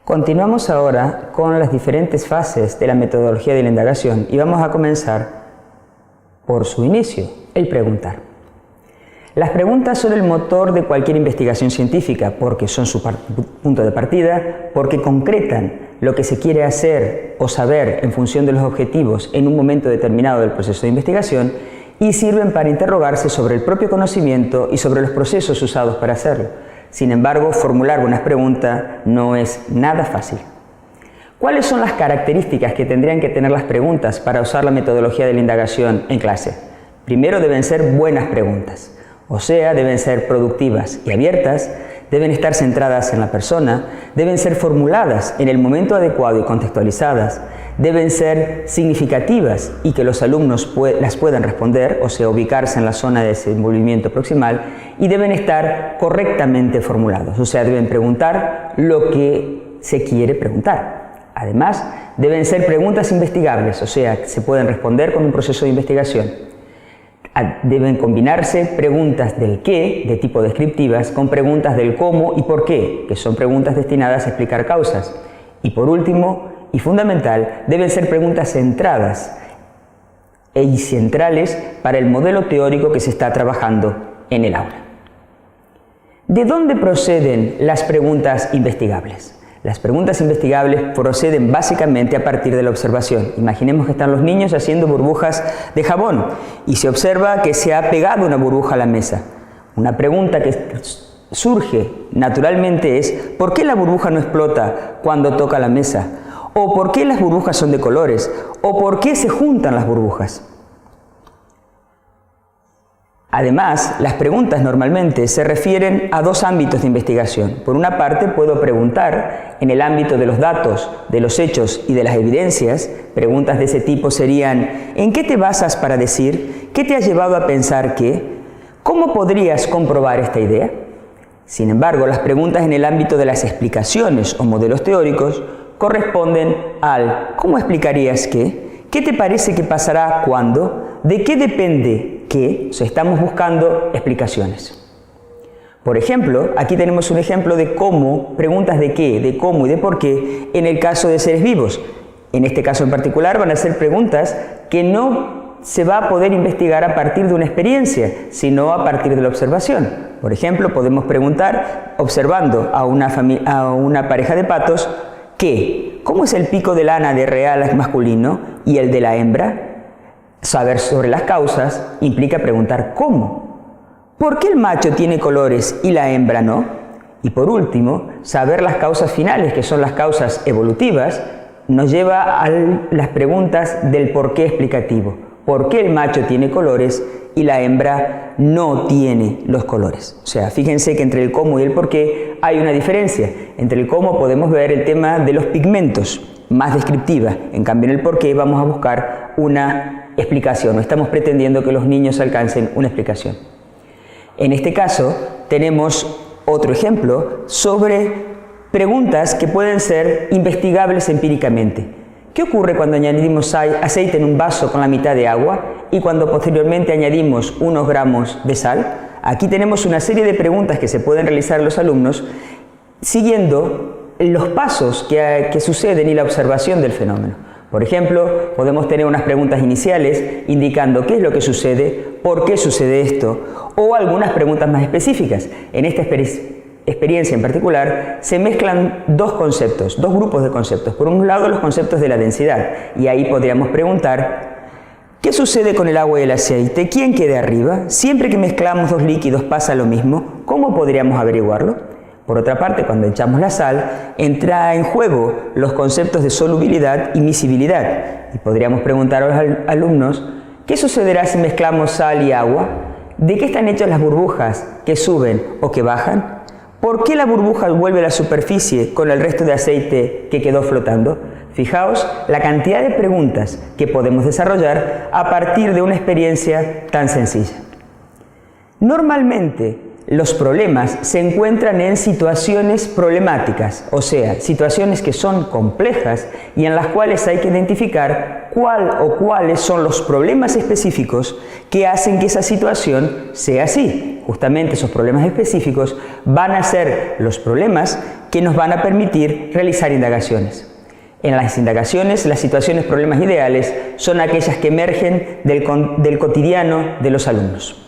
Continuamos ahora con las diferentes fases de la metodología de la indagación y vamos a comenzar por su inicio, el preguntar. Las preguntas son el motor de cualquier investigación científica porque son su punto de partida, porque concretan lo que se quiere hacer o saber en función de los objetivos en un momento determinado del proceso de investigación y sirven para interrogarse sobre el propio conocimiento y sobre los procesos usados para hacerlo. Sin embargo, formular buenas preguntas no es nada fácil. ¿Cuáles son las características que tendrían que tener las preguntas para usar la metodología de la indagación en clase? Primero, deben ser buenas preguntas, o sea, deben ser productivas y abiertas, deben estar centradas en la persona, deben ser formuladas en el momento adecuado y contextualizadas, deben ser significativas y que los alumnos las puedan responder, o sea, ubicarse en la zona de desenvolvimiento proximal, y deben estar correctamente formulados, o sea, deben preguntar lo que se quiere preguntar. Además, deben ser preguntas investigables, o sea, que se pueden responder con un proceso de investigación. Deben combinarse preguntas del qué, de tipo descriptivas, con preguntas del cómo y por qué, que son preguntas destinadas a explicar causas. Y por último, y fundamental, deben ser preguntas centradas y centrales para el modelo teórico que se está trabajando en el aula. ¿De dónde proceden las preguntas investigables? Las preguntas investigables proceden básicamente a partir de la observación. Imaginemos que están los niños haciendo burbujas de jabón y se observa que se ha pegado una burbuja a la mesa. Una pregunta que surge naturalmente es ¿por qué la burbuja no explota cuando toca la mesa? ¿O por qué las burbujas son de colores? ¿O por qué se juntan las burbujas? Además, las preguntas normalmente se refieren a dos ámbitos de investigación. Por una parte, puedo preguntar en el ámbito de los datos, de los hechos y de las evidencias. Preguntas de ese tipo serían: ¿en qué te basas para decir? ¿Qué te ha llevado a pensar que? ¿Cómo podrías comprobar esta idea? Sin embargo, las preguntas en el ámbito de las explicaciones o modelos teóricos corresponden al ¿cómo explicarías qué? ¿Qué te parece que pasará cuándo? ¿De qué depende qué? O sea, estamos buscando explicaciones. Por ejemplo, aquí tenemos un ejemplo de cómo, preguntas de qué, de cómo y de por qué en el caso de seres vivos. En este caso en particular van a ser preguntas que no se va a poder investigar a partir de una experiencia, sino a partir de la observación. Por ejemplo, podemos preguntar, observando a una pareja de patos, ¿qué? ¿Cómo es el pico de lana de real masculino y el de la hembra? Saber sobre las causas implica preguntar ¿cómo? ¿Por qué el macho tiene colores y la hembra no? Y por último, saber las causas finales, que son las causas evolutivas, nos lleva a las preguntas del por qué explicativo. ¿Por qué el macho tiene colores y la hembra no tiene los colores? O sea, fíjense que entre el cómo y el por qué hay una diferencia. Entre el cómo podemos ver el tema de los pigmentos, más descriptiva. En cambio, en el por qué vamos a buscar una explicación. No estamos pretendiendo que los niños alcancen una explicación. En este caso, tenemos otro ejemplo sobre preguntas que pueden ser investigables empíricamente. ¿Qué ocurre cuando añadimos aceite en un vaso con la mitad de agua y cuando posteriormente añadimos unos gramos de sal? Aquí tenemos una serie de preguntas que se pueden realizar los alumnos siguiendo los pasos que suceden y la observación del fenómeno. Por ejemplo, podemos tener unas preguntas iniciales indicando qué es lo que sucede, por qué sucede esto, o algunas preguntas más específicas. En esta experiencia en particular se mezclan dos conceptos, dos grupos de conceptos. Por un lado, los conceptos de la densidad, y ahí podríamos preguntar ¿qué sucede con el agua y el aceite? ¿Quién queda arriba? Siempre que mezclamos dos líquidos pasa lo mismo. ¿Cómo podríamos averiguarlo? Por otra parte, cuando echamos la sal, entra en juego los conceptos de solubilidad y miscibilidad. Y podríamos preguntar a los alumnos ¿qué sucederá si mezclamos sal y agua? ¿De qué están hechas las burbujas que suben o que bajan? ¿Por qué la burbuja vuelve a la superficie con el resto de aceite que quedó flotando? Fijaos la cantidad de preguntas que podemos desarrollar a partir de una experiencia tan sencilla. Normalmente, los problemas se encuentran en situaciones problemáticas, o sea, situaciones que son complejas y en las cuales hay que identificar cuál o cuáles son los problemas específicos que hacen que esa situación sea así. justamente esos problemas específicos van a ser los problemas que nos van a permitir realizar indagaciones. En las indagaciones, las situaciones problemas ideales son aquellas que emergen del cotidiano de los alumnos.